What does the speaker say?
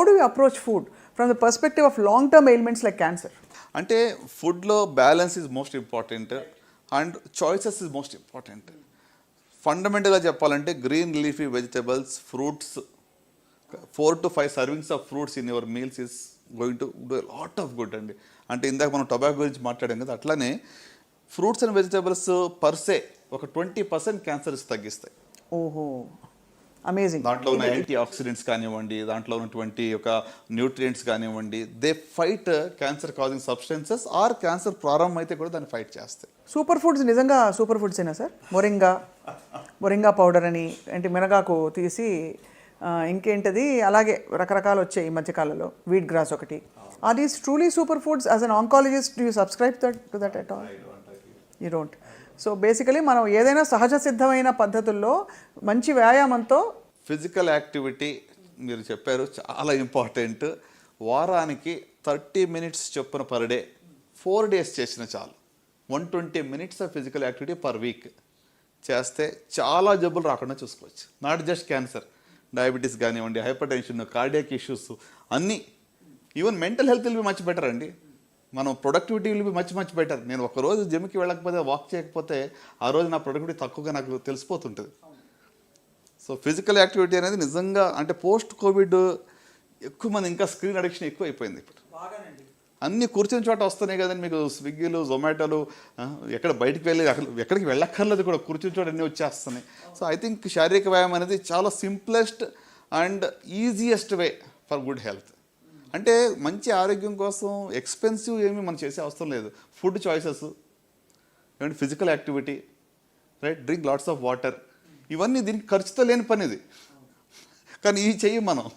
do you approach food from the perspective of long-term ailments like cancer? అంటే ఫుడ్లో balance is most important and choices is most important. ఫండమెంటల్గా చెప్పాలంటే green leafy vegetables, fruits, 4 to 5 servings of fruits in your meals is going to do a lot of good అండి. అంటే ఇందాక మనం tobacco గురించి మాట్లాడాం కదా, అట్లానే ఫ్రూట్స్ అండ్ వెజిటబుల్స్ పర్సే ఒక 20% క్యాన్సర్స్ తగ్గిస్తాయి. ఓహో, అమేజింగ్. దాంట్లో ఉన్న యాంటీ ఆక్సిడెంట్స్ కానివ్వండి, దాంట్లో ఉన్నటువంటి ఒక న్యూట్రియంట్స్ కానివ్వండి, they fight cancer causing substances or cancer ప్రారంభం అయితే కూడా దాన్ని ఫైట్ చేస్తాయి. సూపర్ ఫుడ్స్ నిజంగా సూపర్ ఫుడ్స్ అయినా సార్? మొరింగా పౌడర్ అని, అంటే మినగాకు తీసి ఇంకేంటది అలాగే రకరకాలు వచ్చాయి ఈ మధ్యకాలంలో, వీట్ గ్రాస్ ఒకటి. Are these truly super foods? As an oncologist do you subscribe to that at all? You don't. So basically మనం ఏదైనా సహజ సిద్ధమైన పద్ధతుల్లో మంచి వ్యాయామంతో, ఫిజికల్ యాక్టివిటీ మీరు చెప్పారు చాలా ఇంపార్టెంట్. వారానికి 30 minutes చొప్పున పర్ డే 4 days చేసిన చాలు. 120 minutes of physical activity per week చేస్తే చాలా జబ్బులు రాకుండా చూసుకోవచ్చు. నాట్ జస్ట్ క్యాన్సర్, డయాబెటీస్ కానివ్వండి, హైపర్ టెన్షన్, కార్డియాక్ ఇష్యూస్ అన్నీ. Even mental health will be much better అండి. మనం productivity will be much better. నేను ఒకరోజు జిమ్కి వెళ్ళకపోతే, వాక్ చేయకపోతే ఆ రోజు నా ప్రొడక్టివిటీ తక్కువగా నాకు తెలిసిపోతుంటుంది. సో ఫిజికల్ యాక్టివిటీ అనేది నిజంగా, అంటే పోస్ట్ కోవిడ్ ఎక్కువ మంది ఇంకా స్క్రీన్ అడిక్షన్ ఎక్కువ అయిపోయింది. ఇప్పుడు అన్నీ కూర్చుని చోట వస్తున్నాయి కదండి మీకు, స్విగ్గీలు, జొమాటోలు, ఎక్కడ బయటికి వెళ్ళి ఎక్కడికి వెళ్ళక్కర్లేదు కూడా, కూర్చుని చోట అన్నీ వచ్చేస్తున్నాయి. సో ఐ థింక్ శారీరక వ్యాయామం అనేది చాలా simplest and easiest way for good health. అంటే మంచి ఆరోగ్యం కోసం ఎక్స్పెన్సివ్ ఏమీ మనం చేసే అవసరం లేదు. Food choices and physical activity, right, drink lots of water, ఇవన్నీ దీనికి ఖర్చుతో లేని పని ఇది. కానీ ఇవి చెయ్యం మనం.